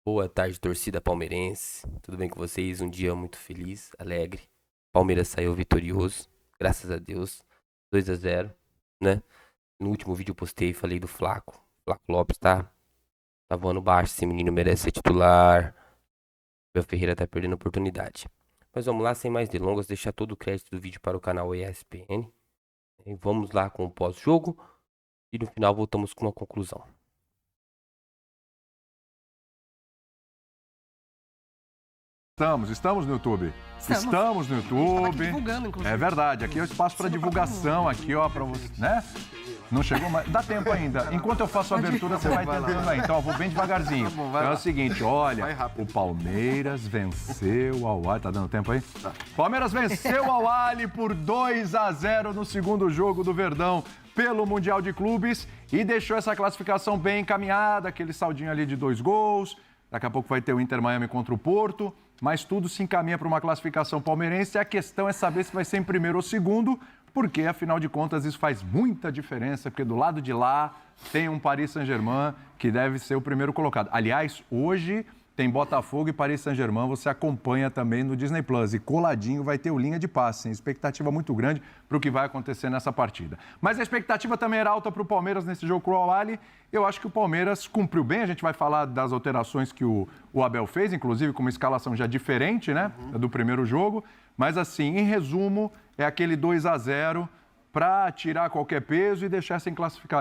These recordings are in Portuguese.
Boa tarde, torcida palmeirense. Tudo bem com vocês? Um dia muito feliz, alegre. Palmeiras saiu vitorioso, graças a Deus. 2-0, né? No último vídeo eu postei e falei do Flaco. Flaco Lopes tá voando baixo, esse menino merece ser titular. Meu Ferreira tá perdendo oportunidade. Mas vamos lá, sem mais delongas, deixar todo o crédito do vídeo para o canal ESPN. E vamos lá com o pós-jogo e no final voltamos com uma conclusão. Estamos no YouTube. Estamos no A gente tava aqui YouTube. divulgando, inclusive. É verdade, aqui é o espaço para divulgação, aqui ó, para você, né? Não chegou, mas dá tempo ainda. Enquanto eu faço a abertura, você vai tentando aí. Então, eu vou bem devagarzinho. Tá bom, Então vai é lá. o seguinte, olha, Vai rápido. o Palmeiras venceu ao Al. Tá dando tempo aí? Tá. Palmeiras venceu ao Al por 2-0 no segundo jogo do Verdão pelo Mundial de Clubes e deixou essa classificação bem encaminhada, aquele saldinho ali de 2 gols. Daqui a pouco vai ter o Inter Miami contra o Porto, mas tudo se encaminha para uma classificação palmeirense. A questão é saber se vai ser em primeiro ou segundo, porque, afinal de contas, isso faz muita diferença, porque do lado de lá tem um Paris Saint-Germain que deve ser o primeiro colocado. Aliás, hoje tem Botafogo e Paris Saint-Germain, você acompanha também no Disney Plus. E coladinho vai ter o Linha de Passe, hein? Expectativa muito grande para o que vai acontecer nessa partida. Mas a expectativa também era alta para o Palmeiras nesse jogo com o Al Ahly. Eu acho que o Palmeiras cumpriu bem. A gente vai falar das alterações que o Abel fez, inclusive com uma escalação já diferente, né, do primeiro jogo. Mas assim, em resumo, é aquele 2-0 para tirar qualquer peso e deixar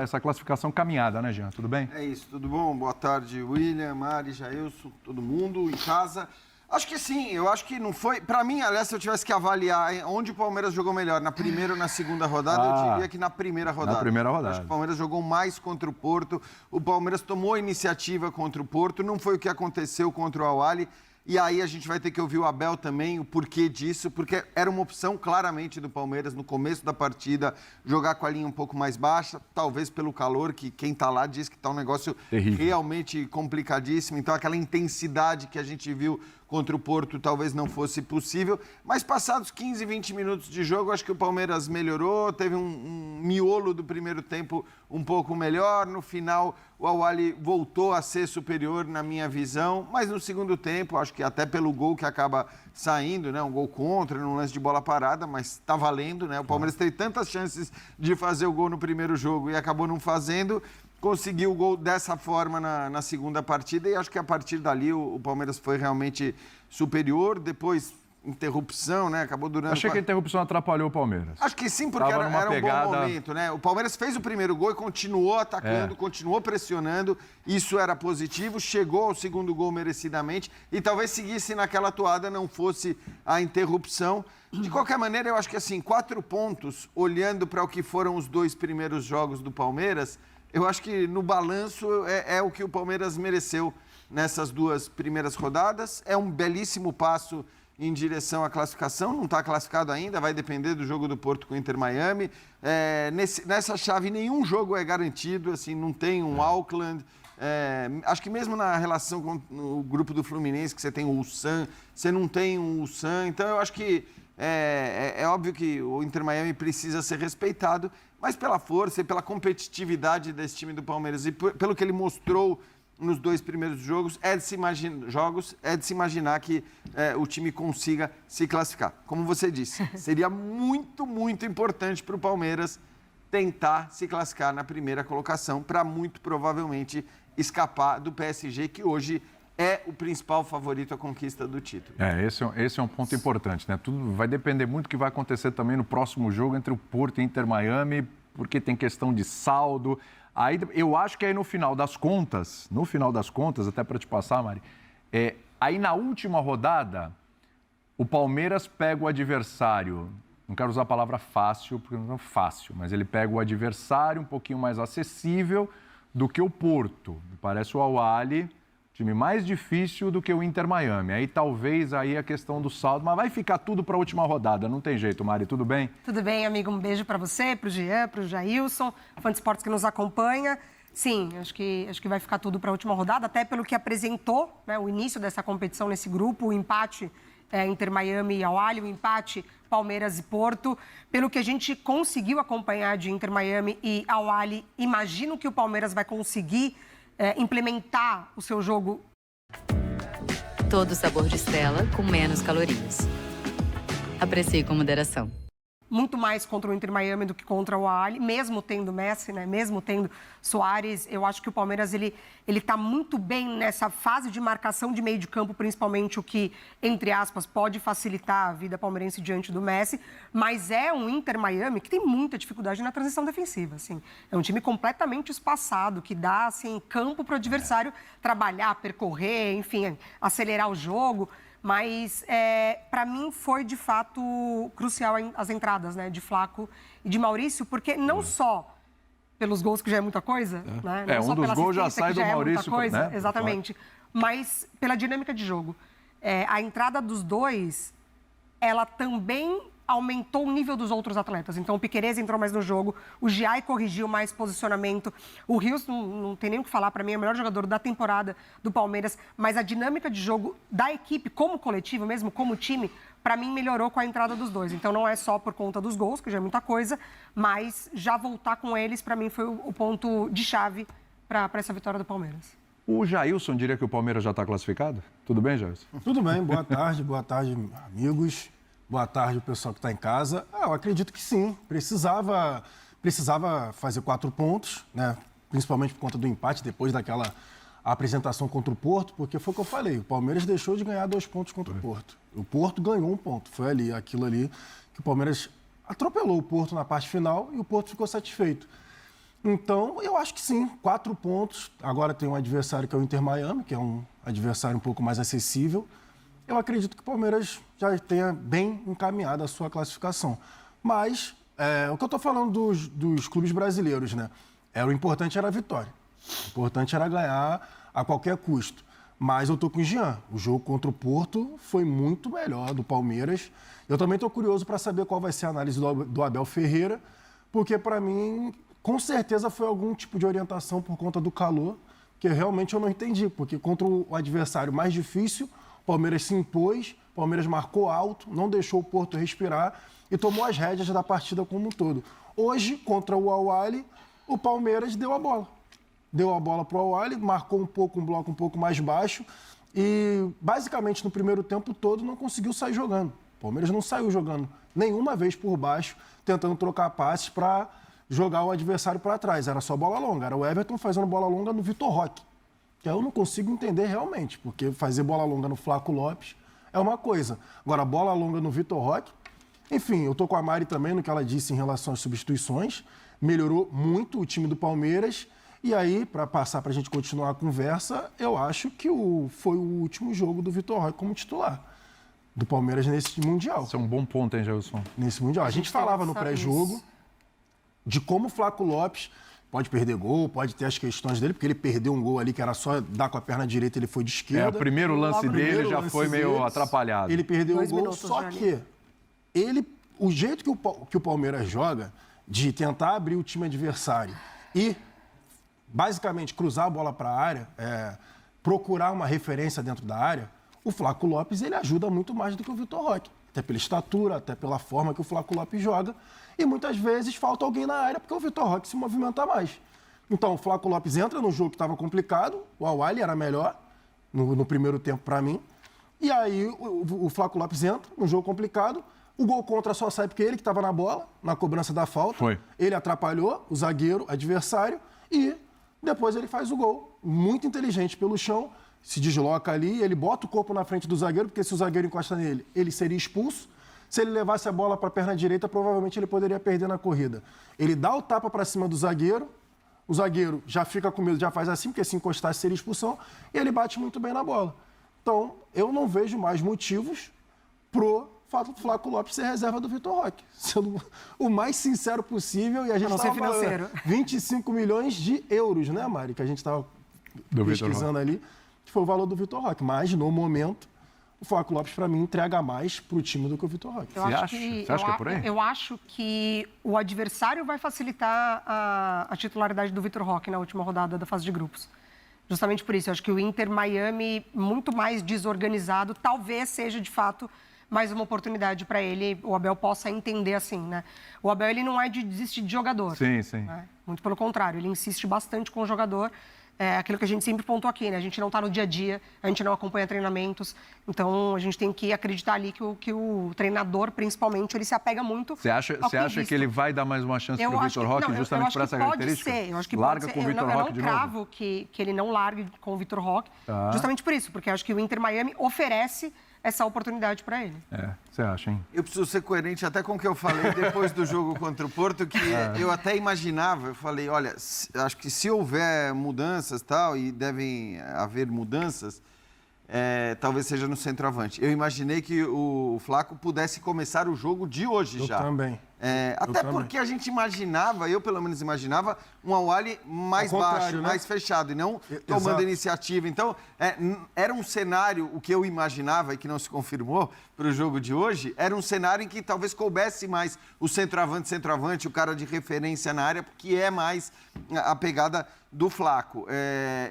essa classificação caminhada, né, Jean? Tudo bem? É isso, tudo bom? Boa tarde, William, Mari, Jailson, todo mundo em casa. Acho que sim, eu acho que não foi... Para mim, aliás, se eu tivesse que avaliar onde o Palmeiras jogou melhor, na primeira ou na segunda rodada, eu diria que na primeira rodada. Na primeira rodada. Acho que o Palmeiras jogou mais contra o Porto, o Palmeiras tomou a iniciativa contra o Porto, não foi o que aconteceu contra o Al Ahly. E aí a gente vai ter que ouvir o Abel também, o porquê disso, porque era uma opção claramente do Palmeiras no começo da partida, jogar com a linha um pouco mais baixa, talvez pelo calor, que quem está lá diz que está um negócio terrível, realmente complicadíssimo. Então aquela intensidade que a gente viu contra o Porto talvez não fosse possível. Mas passados 15, 20 minutos de jogo, acho que o Palmeiras melhorou, teve um miolo do primeiro tempo um pouco melhor. No final, o Al Ahly voltou a ser superior na minha visão, mas no segundo tempo, acho que até pelo gol que acaba saindo, né, um gol contra, num lance de bola parada, mas está valendo, né? O Palmeiras teve tantas chances de fazer o gol no primeiro jogo e acabou não fazendo. Conseguiu o gol dessa forma na segunda partida e acho que a partir dali o Palmeiras foi realmente superior. Depois, interrupção, né? Acabou durando... Achei que a interrupção atrapalhou o Palmeiras. Acho que sim, porque era um bom momento, né? O Palmeiras fez o primeiro gol e continuou atacando, continuou pressionando. Isso era positivo, chegou ao segundo gol merecidamente e talvez seguisse naquela toada, não fosse a interrupção. De qualquer maneira, eu acho que assim, 4 pontos, olhando para o que foram os 2 primeiros jogos do Palmeiras, eu acho que no balanço é o que o Palmeiras mereceu nessas 2 primeiras rodadas. É um belíssimo passo em direção à classificação, não está classificado ainda, vai depender do jogo do Porto com o Inter Miami. Nessa chave nenhum jogo é garantido, assim, não tem um Auckland. Acho que mesmo na relação com o grupo do Fluminense, que você tem o Ulsan, você não tem um Ulsan. Então eu acho que é óbvio que o Inter Miami precisa ser respeitado, mas pela força e pela competitividade desse time do Palmeiras e pelo que ele mostrou nos 2 primeiros jogos, é de se imaginar que o time consiga se classificar. Como você disse, seria muito, muito importante para o Palmeiras tentar se classificar na primeira colocação para muito provavelmente escapar do PSG, que hoje é o principal favorito à conquista do título. Esse é um ponto importante, né? Tudo vai depender muito do que vai acontecer também no próximo jogo entre o Porto e Inter Miami, porque tem questão de saldo. Aí, eu acho que aí no final das contas, até para te passar, Mari, aí na última rodada, o Palmeiras pega o adversário, não quero usar a palavra fácil, porque não é fácil, mas ele pega o adversário um pouquinho mais acessível do que o Porto. Me parece o Al Ahly time mais difícil do que o Inter Miami. Aí talvez aí a questão do saldo, mas vai ficar tudo para a última rodada, não tem jeito, Mari, tudo bem? Tudo bem, amigo, um beijo para você, para o Jean, para o Jailson, fã de esportes que nos acompanha. Sim, acho que vai ficar tudo para a última rodada, até pelo que apresentou, né, o início dessa competição nesse grupo, o empate Inter Miami e Al Ahly, o empate Palmeiras e Porto. Pelo que a gente conseguiu acompanhar de Inter Miami e Al Ahly, imagino que o Palmeiras vai conseguir implementar o seu jogo Todo sabor de Stella com menos calorias. Aprecie com moderação. Muito mais contra o Inter Miami do que contra o Al-Ahly, mesmo tendo Messi, né? Mesmo tendo Suárez. Eu acho que o Palmeiras ele tá muito bem nessa fase de marcação de meio de campo, principalmente, o que, entre aspas, pode facilitar a vida palmeirense diante do Messi, mas é um Inter Miami que tem muita dificuldade na transição defensiva, assim. É um time completamente espaçado, que dá, assim, campo para o adversário trabalhar, percorrer, enfim, acelerar o jogo. Mas, para mim, foi, de fato, crucial as entradas, né, de Flaco e de Maurício, porque não só pelos gols, que já é muita coisa, né? Não só um dos gols já sai do Maurício, coisa, né? Exatamente. Mas pela dinâmica de jogo. A entrada dos dois, ela também aumentou o nível dos outros atletas. Então, o Piquerez entrou mais no jogo, o Giai corrigiu mais posicionamento, o Rios, não tem nem o que falar, para mim, é o melhor jogador da temporada do Palmeiras, mas a dinâmica de jogo da equipe, como coletivo mesmo, como time, para mim, melhorou com a entrada dos dois. Então, não é só por conta dos gols, que já é muita coisa, mas já voltar com eles, para mim, foi o ponto de chave para essa vitória do Palmeiras. O Jailson diria que o Palmeiras já está classificado? Tudo bem, Jailson? Tudo bem, boa tarde, amigos. Boa tarde, o pessoal que está em casa. Eu acredito que sim. Precisava fazer 4 pontos, né? Principalmente por conta do empate, depois daquela apresentação contra o Porto, porque foi o que eu falei. O Palmeiras deixou de ganhar 2 pontos contra o Porto. O Porto ganhou 1 ponto. Foi aquilo ali que o Palmeiras atropelou o Porto na parte final e o Porto ficou satisfeito. Então, eu acho que sim, 4 pontos. Agora tem um adversário que é o Inter Miami, que é um adversário um pouco mais acessível. Eu acredito que o Palmeiras já tenha bem encaminhado a sua classificação. Mas, o que eu estou falando dos clubes brasileiros, né? O importante era a vitória. O importante era ganhar a qualquer custo. Mas eu estou com o Jean. O jogo contra o Porto foi muito melhor do Palmeiras. Eu também estou curioso para saber qual vai ser a análise do Abel Ferreira, porque, para mim, com certeza foi algum tipo de orientação por conta do calor, que realmente eu não entendi. Porque contra o adversário mais difícil, o Palmeiras se impôs, o Palmeiras marcou alto, não deixou o Porto respirar e tomou as rédeas da partida como um todo. Hoje, contra o Al-Ahly, o Palmeiras deu a bola. Deu a bola para o Al-Ahly, marcou um bloco um pouco mais baixo e, basicamente, no primeiro tempo todo, não conseguiu sair jogando. O Palmeiras não saiu jogando nenhuma vez por baixo, tentando trocar passes para jogar o adversário para trás. Era só bola longa. Era o Everton fazendo bola longa no Vitor Roque. Que eu não consigo entender realmente, porque fazer bola longa no Flaco Lopes é uma coisa. Agora, bola longa no Vitor Roque, enfim, eu tô com a Mari também no que ela disse em relação às substituições, melhorou muito o time do Palmeiras, e aí, para passar para a gente continuar a conversa, eu acho que foi o último jogo do Vitor Roque como titular do Palmeiras nesse Mundial. Isso é um bom ponto, hein, Gelson? Nesse Mundial. A gente falava no pré-jogo de como o Flaco Lopes pode perder gol, pode ter as questões dele, porque ele perdeu um gol ali que era só dar com a perna direita, ele foi de esquerda. O primeiro lance dele já foi meio atrapalhado. Ele perdeu o gol, só que o jeito que o Palmeiras joga, de tentar abrir o time adversário e, basicamente, cruzar a bola para a área, procurar uma referência dentro da área, o Flaco Lopes ele ajuda muito mais do que o Vitor Roque. Até pela estatura, até pela forma que o Flaco Lopes joga. E muitas vezes falta alguém na área porque o Vitor Roque se movimenta mais. Então, o Flaco Lopes entra no jogo que estava complicado, o Al-Ahly era melhor no primeiro tempo para mim. E aí o Flaco Lopes entra no jogo complicado, o gol contra só sai porque ele que estava na bola, na cobrança da falta. Foi. Ele atrapalhou o zagueiro adversário e depois ele faz o gol. Muito inteligente pelo chão, se desloca ali, ele bota o corpo na frente do zagueiro, porque se o zagueiro encosta nele, ele seria expulso. Se ele levasse a bola para a perna direita, provavelmente ele poderia perder na corrida. Ele dá o tapa para cima do zagueiro, o zagueiro já fica com medo, já faz assim, porque se encostasse seria expulsão, e ele bate muito bem na bola. Então, eu não vejo mais motivos pro Flaco Lopes ser reserva do Vitor Roque. Sendo o mais sincero possível, e a gente estava falando 25 milhões de euros, né, Mari? Que a gente estava pesquisando ali, que foi o valor do Vitor Roque. Mas, no momento, o Flaco Lopes, para mim, entrega mais para o time do que o Vitor Roque. Você acha que é por aí? Eu acho que o adversário vai facilitar a titularidade do Vitor Roque na última rodada da fase de grupos. Justamente por isso. Eu acho que o Inter Miami, muito mais desorganizado, talvez seja, de fato, mais uma oportunidade para ele, o Abel possa entender assim, né? O Abel, ele não é de desistir de jogador. Sim, sim. Né? Muito pelo contrário, ele insiste bastante com o jogador. aquilo que a gente sempre pontuou aqui, né? A gente não está no dia a dia, a gente não acompanha treinamentos, então a gente tem que acreditar ali que o treinador, principalmente, ele se apega muito. Você acha que ele vai dar mais uma chance para o Vitor Roque, justamente por essa característica? Eu acho que larga com o Vitor Roque de novo? Eu não cravo que ele não largue com o Vitor Roque, justamente por isso, porque eu acho que o Inter Miami oferece essa oportunidade para ele. Você acha, hein? Eu preciso ser coerente até com o que eu falei depois do jogo contra o Porto, que eu até imaginava, eu falei, olha, acho que se houver mudanças tal, e devem haver mudanças, talvez seja no centroavante. Eu imaginei que o Flaco pudesse começar o jogo de hoje já. Eu também. Até porque a gente imaginava, eu pelo menos imaginava, um Awali mais baixo, né? Mais fechado, e não tomando iniciativa. Então, era um cenário, o que eu imaginava e que não se confirmou para o jogo de hoje, era um cenário em que talvez coubesse mais o centroavante, o cara de referência na área, porque é mais a pegada do Flaco.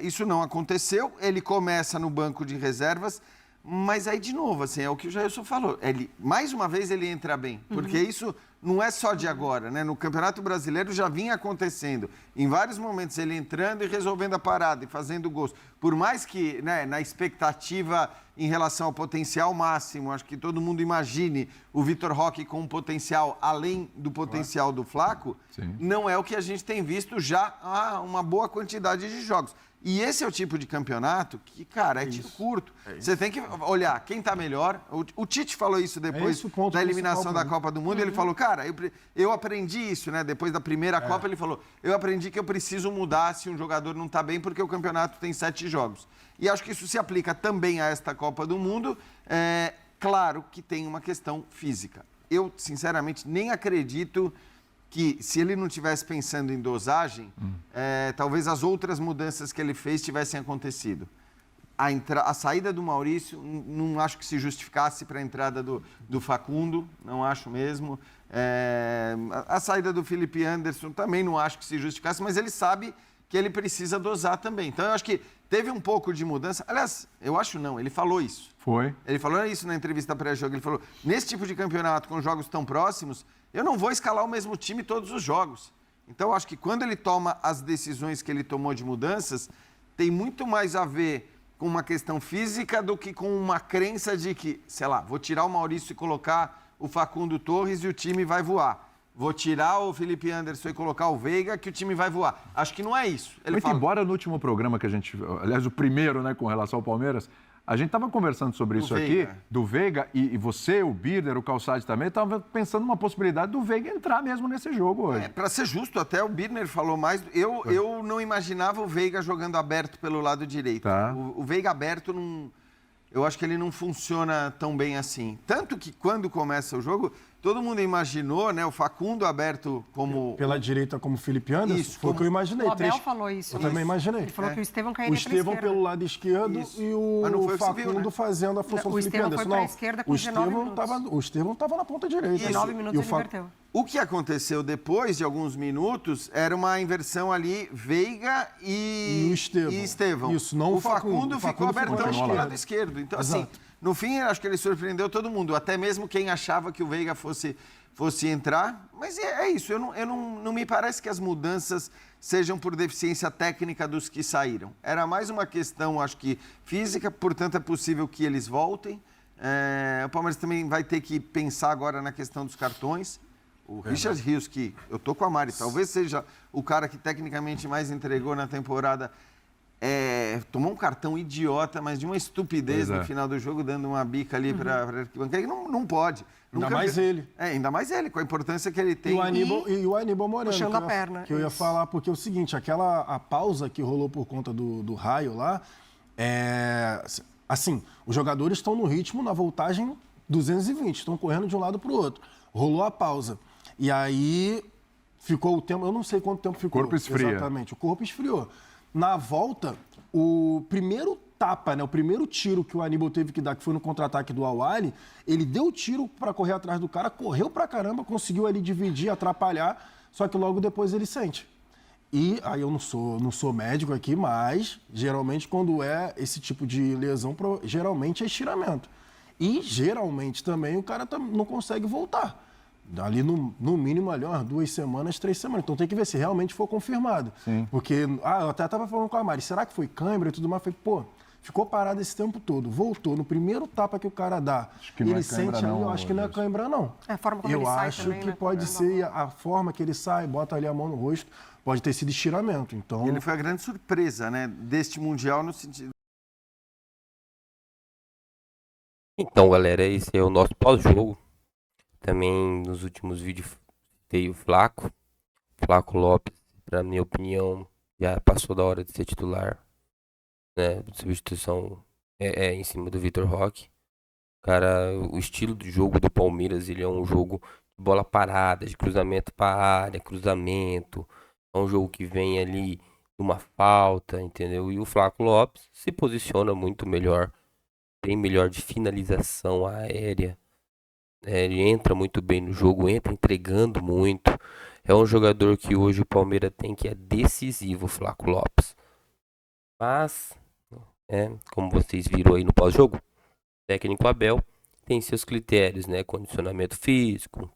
Isso não aconteceu, ele começa no banco de reservas, mas aí, de novo, assim, é o que o Jailson falou. Mais uma vez, ele entra bem, porque isso não é só de agora, né? No Campeonato Brasileiro já vinha acontecendo. Em vários momentos, ele entrando e resolvendo a parada e fazendo gols. Por mais que, né, na expectativa em relação ao potencial máximo, acho que todo mundo imagine o Vitor Roque com um potencial além do potencial do Flaco, não é o que a gente tem visto já há uma boa quantidade de jogos. E esse é o tipo de campeonato que, cara, é tiro curto. Você tem que olhar quem está melhor. O Tite falou isso depois da eliminação da Copa do Mundo. Ele falou, cara, eu aprendi isso, né? Depois da primeira Copa, ele falou, eu aprendi que eu preciso mudar se um jogador não está bem, porque o campeonato tem 7 jogos. E acho que isso se aplica também a esta Copa do Mundo. Claro que tem uma questão física. Eu, sinceramente, nem acredito que, se ele não estivesse pensando em dosagem, talvez as outras mudanças que ele fez tivessem acontecido. A saída do Maurício, não acho que se justificasse para a entrada do Facundo, não acho mesmo. A saída do Felipe Anderson também não acho que se justificasse, mas ele sabe que ele precisa dosar também. Então, eu acho que teve um pouco de mudança. Aliás, eu acho não, ele falou isso. Ele falou isso na entrevista pré-jogo. Ele falou, nesse tipo de campeonato, com jogos tão próximos, eu não vou escalar o mesmo time todos os jogos. Então, eu acho que quando ele toma as decisões que ele tomou de mudanças, tem muito mais a ver com uma questão física do que com uma crença de que, sei lá, vou tirar o Maurício e colocar o Facundo Torres e o time vai voar. Vou tirar o Felipe Anderson e colocar o Veiga que o time vai voar. Acho que não é isso. Embora no último programa que a gente... Aliás, o primeiro, né, com relação ao Palmeiras... A gente estava conversando sobre isso aqui, do Veiga, e você, o Birner, o Calçade também, estavam pensando numa possibilidade do Veiga entrar mesmo nesse jogo hoje. Para ser justo, até o Birner falou mais. Eu não imaginava o Veiga jogando aberto pelo lado direito. O Veiga aberto, eu acho que ele não funciona tão bem assim. Tanto que quando começa o jogo, todo mundo imaginou, né, o Facundo aberto como... Pela direita como Felipe Anderson, isso, foi o que eu imaginei. O Abel falou isso. Eu também imaginei. Ele falou que o Estevão cairia pela esquerda. O Estevão pelo lado esquerdo e o Facundo fazendo a função do Felipe Anderson. O Estevão foi para a esquerda com 19 minutos. O Estevão estava na ponta direita. 19 minutos ele inverteu. O que aconteceu depois de alguns minutos era uma inversão ali, Veiga e Estevão. Isso, não o Facundo ficou abertão do lado esquerdo. Então, assim, no fim, acho que ele surpreendeu todo mundo, até mesmo quem achava que o Veiga fosse entrar. Mas é isso, não me parece que as mudanças sejam por deficiência técnica dos que saíram. Era mais uma questão, acho que, física, portanto é possível que eles voltem. O Palmeiras também vai ter que pensar agora na questão dos cartões. O Richard Rios, que eu tô com a Mari, talvez seja o cara que tecnicamente mais entregou na temporada, tomou um cartão idiota, mas de uma estupidez no final do jogo, dando uma bica ali para arquibancada, que não pode. Ainda mais ele. Ainda mais ele, com a importância que ele tem. E o Aníbal Moreno. Puxando a perna. Que eu ia falar, porque é o seguinte, a pausa que rolou por conta do raio lá, assim, os jogadores estão no ritmo, na voltagem 220, estão correndo de um lado para o outro. Rolou a pausa. E aí ficou o tempo, eu não sei quanto tempo ficou. O corpo esfria. Exatamente, o corpo esfriou. Na volta, o primeiro tapa, né, o primeiro tiro que o Aníbal teve que dar, que foi no contra-ataque do Awali, ele deu o tiro para correr atrás do cara, correu pra caramba, conseguiu ali dividir, atrapalhar, só que logo depois ele sente. E aí eu não sou médico aqui, mas geralmente quando é esse tipo de lesão, geralmente é estiramento. E geralmente também o cara não consegue voltar. ali no mínimo ali umas 2 semanas, 3 semanas. Então tem que ver se realmente for confirmado. Sim. Porque, eu até estava falando com a Mari, será que foi cãibra e tudo mais? Eu falei, pô, ficou parado esse tempo todo, voltou, no primeiro tapa que o cara dá, ele sente ali, eu acho que não é cãibra não. É a forma como ele sai também, que né? pode ser a forma que ele sai, bota ali a mão no rosto, pode ter sido estiramento. Então, Ele foi a grande surpresa, né, deste Mundial no sentido... Então, galera, esse é o nosso pós-jogo. Também nos últimos vídeos veio o Flaco Lopes, na minha opinião, já passou da hora de ser titular, né? Substituição em cima do Vitor Roque. Cara, o estilo do jogo do Palmeiras, ele é um jogo de bola parada, de cruzamento para área, cruzamento. É um jogo que vem ali numa falta, entendeu? E o Flaco Lopes se posiciona muito melhor, tem melhor de finalização aérea. Ele entra muito bem no jogo, entra entregando muito. É um jogador que hoje o Palmeiras tem que é decisivo, o Flaco Lopes. Mas, como vocês viram aí no pós-jogo, o técnico Abel tem seus critérios, né? Condicionamento físico,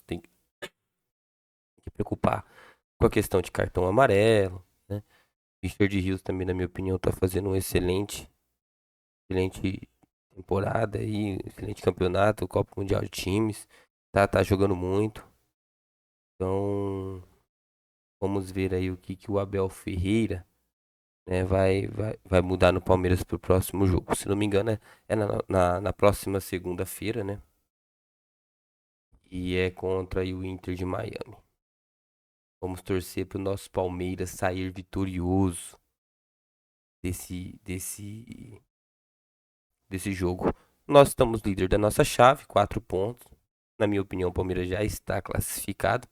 tem que preocupar com a questão de cartão amarelo, né? Richard Rios também, na minha opinião, está fazendo um excelente temporada aí, excelente campeonato, Copa Mundial de Times, tá jogando muito. Então, vamos ver aí o que o Abel Ferreira, né, vai mudar no Palmeiras pro próximo jogo. Se não me engano, é na próxima segunda-feira, né? E é contra aí o Inter de Miami. Vamos torcer pro nosso Palmeiras sair vitorioso desse jogo. Nós estamos líder da nossa chave, 4 pontos. Na minha opinião, o Palmeiras já está classificado.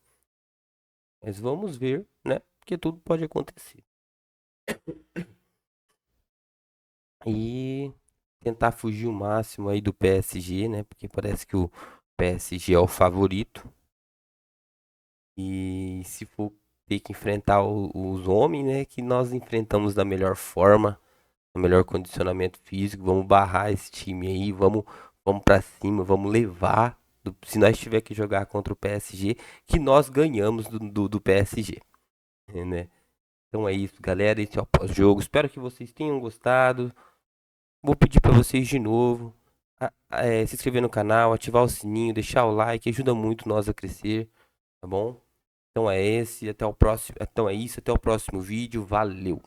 Mas vamos ver, né? Porque tudo pode acontecer. E tentar fugir o máximo aí do PSG, né? Porque parece que o PSG é o favorito. E se for ter que enfrentar os homens, né? Que nós enfrentamos da melhor forma, no melhor condicionamento físico. Vamos barrar esse time aí, vamos pra cima, vamos levar. Se nós tiver que jogar contra o PSG, que nós ganhamos do PSG, né? Então é isso, galera. Esse é o pós-jogo. Espero que vocês tenham gostado. Vou pedir para vocês de novo se inscrever no canal, ativar o sininho, deixar o like, ajuda muito nós a crescer, tá bom? Então é isso, até o próximo vídeo. Valeu!